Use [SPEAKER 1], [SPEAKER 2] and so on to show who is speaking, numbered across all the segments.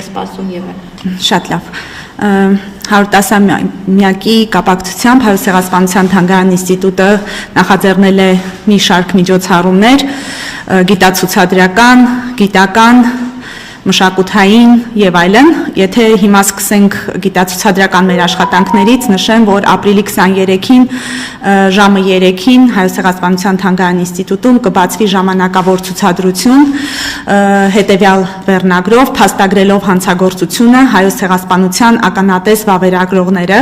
[SPEAKER 1] եք սպասում եւ
[SPEAKER 2] Շատ լավ 110-ամյակի կապակցությամբ Հայոց ցեղասպանության թանգարան ինստիտուտը նախաձեռնել է մի շարք միջոցառումներ գիտացուցադրական, գիտական մշակութային եւ այլն, եթե հիմա սկսենք գիտացուցադրական մեր աշխատանքներից, նշեմ, որ ապրիլի 23-ին ժամը 3-ին Հայոց ցեղասպանության թանգարան ինստիտուտում կբացվի ժամանակավոր ցուցադրություն հետեւյալ վերնագրով փաստագրելով հանցագործությունը Հայոց ցեղասպանության ականատես վավերագրողները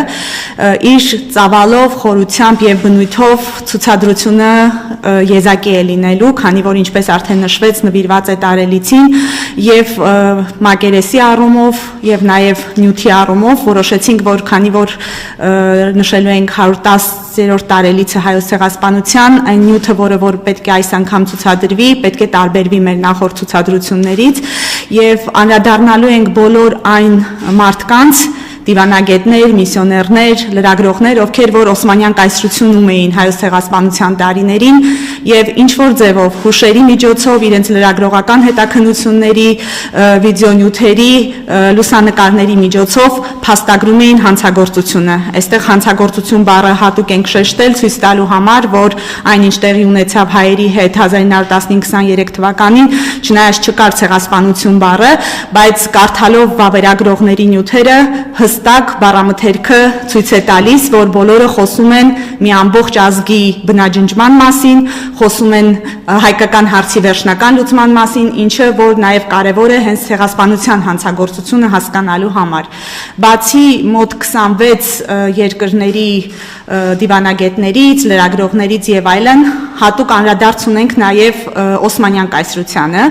[SPEAKER 2] իր ծավալով, խորությամբ եւ բնույթով ցուցադրությունը եզակի է լինելու, քանի որ ինչպես արդեն նշվեց, նվիրված է տարելիցին եւ մակերեսի առումով եւ նաեւ նյութի առումով որոշեցինք, որ քանի որ նշելու ենք 110-րդ տարելիցը Հայոց ցեղասպանության, այն նյութը, որ պետք է այս անգամ ցուցադրվի, պետք է տարբերվի մեր նախորդ ցուցադրություններից եւ անդրադառնալու ենք բոլոր այն մարդկանց դիվանագետներ, միսիոներներ, լրագրողներ, ովքեր որ Օսմանյան կայսրությունում էին Հայոց ցեղասպանության տարիներին եւ ինչ որ ձևով հուշերի միջոցով իրենց լրագրողական հետաքննությունների, վիդեոնյութերի, լուսանկարների միջոցով փաստագրում էին հանցագործությունը։ Այստեղ հանցագործություն բառը հատուկ ենք շեշտել ցույց տալու համար, որ այնինչ տեղի ունեցավ հայերի հետ 1915-23 թվականին, չնայած չկար ցեղասպանություն բառը, բայց կարդալով վավերագրողների նյութերը հստակ բառամթերքը ցույց է տալիս, որ բոլորը խոսում են մի ամբողջ ազգի բնաջնջման մասին, խոսում են հայկական հարցի վերջնական լուծման մասին, ինչը որ նաև կարևոր է հենց ցեղասպանության հանցագործությունը հասկանալու համար։ Բացի մոտ 26 երկրների դիվանագետներից, լրագրողներից եւ այլն, հատուկ անդրադարձ ունենք նաև Օսմանյան կայսրությանը,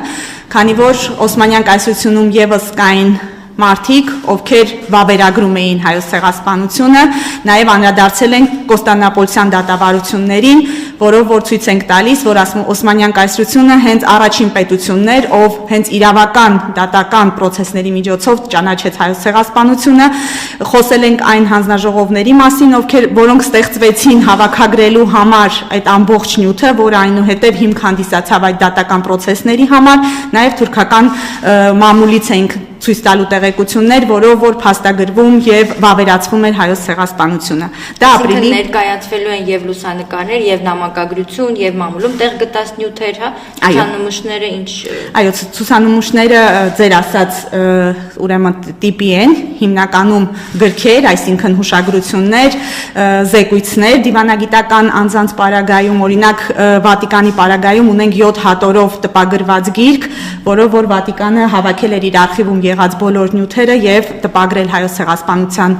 [SPEAKER 2] քանի որ Օսմանյան կայսրությունում եւս կային մարդիկ, ովքեր վավերագրում էին Հայոց ցեղասպանությունը, նաև անդրադարձել են Կոստանդնուպոլյան դատավարություններին, որով որ ցույց ենք տալիս, որ Օսմանյան կայսրությունը հենց առաջին պետությունն էր, ով հենց իրավական դատական process-ների միջոցով ճանաչեց Հայոց ցեղասպանությունը, խոսել ենք այն հանձնաժողովների մասին, որոնք ստեղծվեցին հավաքագրելու համար այդ ամբողջ նյութը, որը այնուհետև հիմք հանդիսացավ այդ դատական process-ների համար, նաև թուրքական մամուլից ենք ցույց տալու տեղեկություններ, որով որ փաստագրվում եւ վավերացվում էր Հայոց ցեղասպանությունը։ Դա ապրիլի
[SPEAKER 1] ներկայացվելու են եւ լուսանկարներ, եւ նամակագրություն, եւ մամուլում տեղ գտած նյութեր, հա, ցուցանմուշները ինչ։ Այո,
[SPEAKER 2] ցուցանմուշները ձեր ասած ուրեմն տիպի են, հիմնականում գրքեր, այսինքն հուշագրություններ, զեկույցներ, դիվանագիտական անձանց պարագայում, օրինակ Վատիկանի պարագայում ունենք 7 հատորով տպագրված գիրք, որով որ Վատիկանը հավաքել էր իր արխիվում եղած բոլոր նյութերը եւ տպագրել Հայոց ցեղասպանության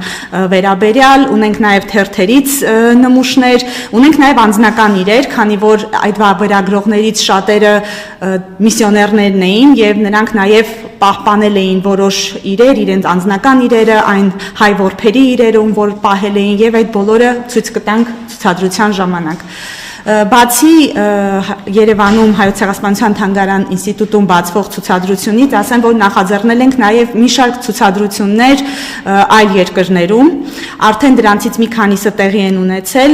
[SPEAKER 2] վերաբերյալ, ունենք նաեւ թերթերից նմուշներ, ունենք նաեւ անձնական իրեր, քանի որ այդ վավերագրողներից շատերը միսիոներներն էին եւ նրանք նաեւ պահպանել էին որոշ իրեր, իրենց անձնական իրերը, այն հայ որբերի իրերում, որ պահել էին եւ այդ բոլորը ցույց կտանք ցուցադրության ժամանակ։ Բացի Երևանում Հայոց ցեղասպանության թանգարան ինստիտուտում բացվող ցուցադրությունից, ասեմ, որ նախաձեռնել ենք նաև մի շարք ցուցադրություններ այլ երկրներում, արդեն դրանցից մի քանիսը տեղի են ունեցել,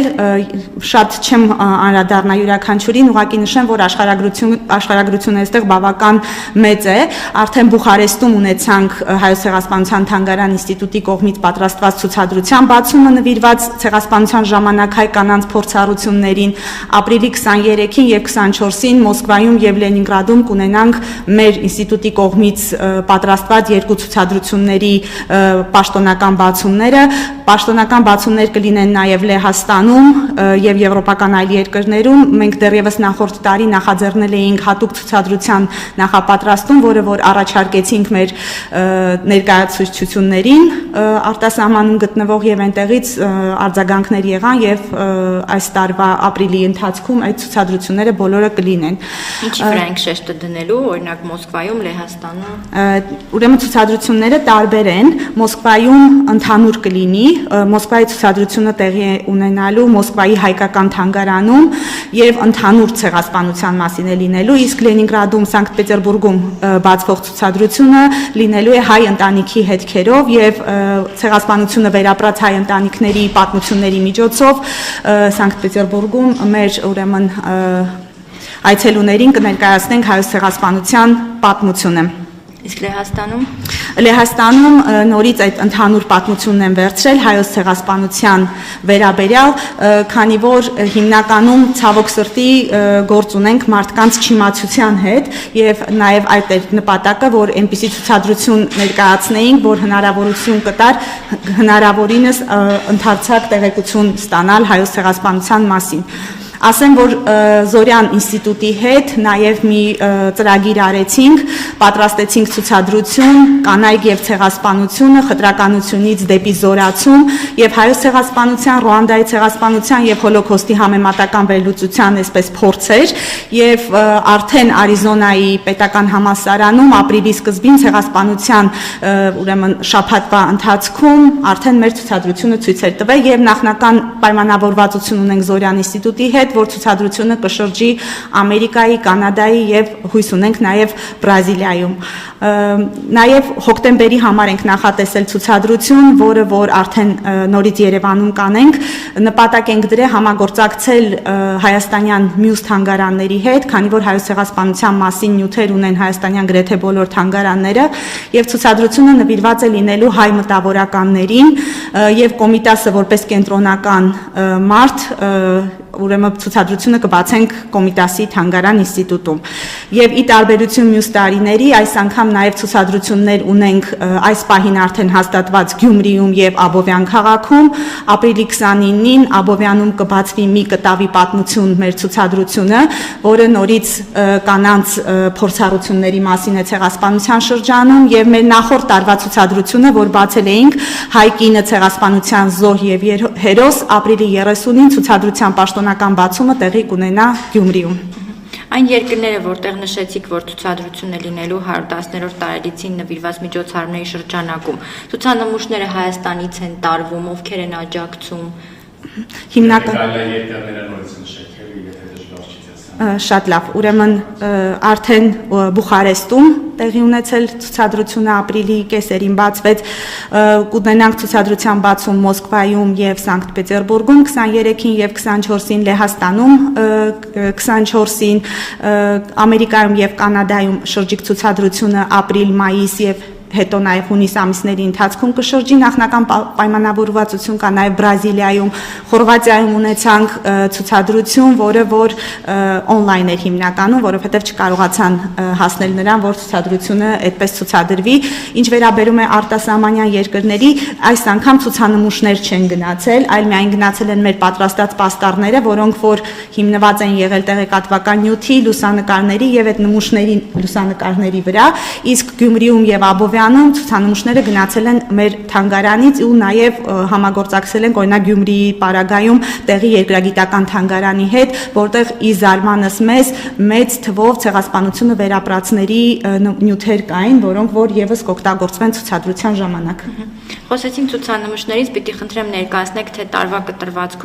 [SPEAKER 2] շատ չեմ անդրադառնա յուրաքանչյուրին, ուղղակի նշեմ, որ աշխարհագրությունը այստեղ բավական մեծ է, արդեն Բուխարեստում ունեցանք Հայոց ցեղասպանության թանգարան ինստիտուտի կողմից պատրաստված ցուցադրության բացումը նվիրված ցեղասպանության ժամանակ հայ կանանց փորձառություններին, ապրիլի 23-ին եւ 24-ին Մոսկվայում եւ Լենինգրադում կունենանք մեր ինստիտուտի կողմից պատրաստված երկու ցուցադրությունների պաշտոնական բացումները, պաշտոնական բացումներ կլինեն նաեւ Լեհաստանում եւ եվրոպական այլ երկրներում, մենք դեռևս նախորդ տարի նախաձեռնել էինք հատուկ ցուցադրության նախապատրաստում, որը որ առաջարկեցինք մեր ներկայացուցչություններին, արտասահմանում գտնվող եւ այնտեղից արձագանքներ եղան եւ այս տարվա ապրիլի ընթացքում այդ ցուցադրությունները բոլորը կլինեն։
[SPEAKER 1] Ինչի վրա ենք շեշտը դնելու, օրինակ Մոսկվայում, Լեհաստանում։
[SPEAKER 2] Ուրեմն ցուցադրությունները տարբեր են, Մոսկվայում ընդհանուր կլինի, Մոսկվայի ցուցադրությունը տեղի է ունենալու Մոսկվայի հայկական թանգարանում եւ ընդհանուր ցեղասպանության մասին է լինելու, իսկ Լենինգրադում, Սանկտ Պետերբուրգում բացվող ցուցադրությունը լինելու է հայ ընտանիքի հետքերով եւ ցեղասպանությունը վերապրած հայ ընտանիքների պատմությունների միջոցով Սանկտ Պետերբուրգում մեր ուրեմն այցելուներին կներկայացնենք Հայոց ցեղասպանության պատմությունը։
[SPEAKER 1] Իսկ Լեհաստանում
[SPEAKER 2] Լեհաստանում նորից այդ ընդհանուր պատմությունն են վերցրել հայոց ցեղասպանության վերաբերյալ, քանի որ հիմնականում ցավոք սրտի գործ ունենք մարդկանց չիմացության հետ եւ նաեւ այդ էր նպատակը, որ այնպիսի ցուցադրություն ներկայացնեինք, որ հնարավորություն կտար հնարավորինս ընդարձակ տեղեկություն ստանալ հայոց ցեղասպանության մասին։ Ասեմ, որ Զորյան ինստիտուտի հետ նաև մի ծրագիր արեցինք, պատրաստեցինք ցուցադրություն «Կանայք եւ ցեղասպանությունը. խտրականությունից դեպի զորացում» եւ հայոց ցեղասպանության, Ռուանդայի ցեղասպանության եւ Հոլոքոստի համեմատական վերլուծության այսպես փորձեր եւ արդեն Արիզոնայի պետական համալսարանում ապրիլի սկզբին ցեղասպանության ուրեմն շաբաթվա ընթացքում արդեն մեր ցուցադրությունը ցույց էր տվել եւ նախնական պայմանավորվածություն ունենք Զորյան ինստիտուտի հետ, որ ցուցադրությունը կշրջի Ամերիկայի, Կանադայի եւ հույս ունենք նաեւ Բրազիլիայում։ Նաեւ հոկտեմբերի համար ենք նախատեսել ցուցադրություն, որը որ արդեն նորից Երևանում կանենք, նպատակ ենք դրել համագործակցել հայաստանյան մյուս թանգարանների հետ, քանի որ հայոց ցեղասպանության մասին նյութեր ունեն հայաստանյան գրեթե բոլոր թանգարանները, եւ ցուցադրությունը նվիրված է լինելու հայ մտավորականներին եւ Կոմիտասը որպես կենտրոնական մարդ ուրեմն ցուցադրությունը կբացենք Կոմիտասի թանգարան ինստիտուտում։ Եւ ի տարբերություն մյուս տարիների, այս անգամ նաեւ ցուցադրություններ ունենք այս պահին արդեն հաստատված Գյումրիում եւ Աբովյան քաղաքում, ապրիլի 29-ին Աբովյանում կբացվի մի կտավի պատմություն մեր ցուցադրությունը, որը նորից կանանց փորձառությունների մասին է ցեղասպանության շրջանում եւ մեր նախորդ տարվա ցուցադրությունը, որ բացել էինք հայ կինը ցեղասպանության զոհ եւ հերոս, ապրիլի 30-ին ցուցադրության պաշտոնական բացումը տեղի կունենա Գյումրիում։
[SPEAKER 1] Այն երկրները, որտեղ նշեցիք, որ ցուցադրություն է լինելու 110-րդ տարելիցին նվիրված միջոցառումների շրջանակում, ցուցանմուշները Հայաստանից են տարվում, ովքեր են աջակցում։
[SPEAKER 2] Շատ լավ, ուրեմն արդեն Բուխարեստում տեղի ունեցել ցուցադրությունը ապրիլի կեսերին բացվեց, կունենանք ցուցադրության բացում Մոսկվայում եւ Սանկտ Պետերբուրգում 23-ին եւ 24-ին, Լեհաստանում 24-ին, Ամերիկայում եւ Կանադայում շրջիկ ցուցադրությունը ապրիլ-մայիս եւ հետո նաև հունիս ամիսների ընթացքում կշրջի, նախնական պայմանավորվածություն կա նաև Բրազիլիայում, Խորվաթիայում ունեցանք ցուցադրություն, որը որ on-line էր հիմնականում, որովհետև չկարողացան հասնել նրան, որ ցուցադրությունը այդպես ցուցադրվի։ Ինչ վերաբերում է արտասահմանյան երկրների, այս անգամ ցուցանմուշներ չեն գնացել, այլ միայն գնացել են մեր պատրաստած պաստառները, որոնք որ հիմնված են եղել տեղեկատվական նյութի, լուսանկարների եւ այդ նմուշների լուսանկարների վրա, իսկ Գյումրիում եւ Աբովյանում ցուցանմուշները գնացել են մեր թանգարանից ու նաև համագործակցել են օրինակ Գյումրիի պարագայում տեղի երկրագիտական թանգարանի հետ, որտեղ ի զարմանս մեծ թվով ցեղասպանությունը վերապրածների նյութեր կային, որոնք որ եւս կօգտագործվեն ցուցադրության ժամանակ։
[SPEAKER 1] Խոսեցինք ցուցանմուշներից, պիտի խնդրեմ ներկայացնեք, թե տարվա կտրվածքով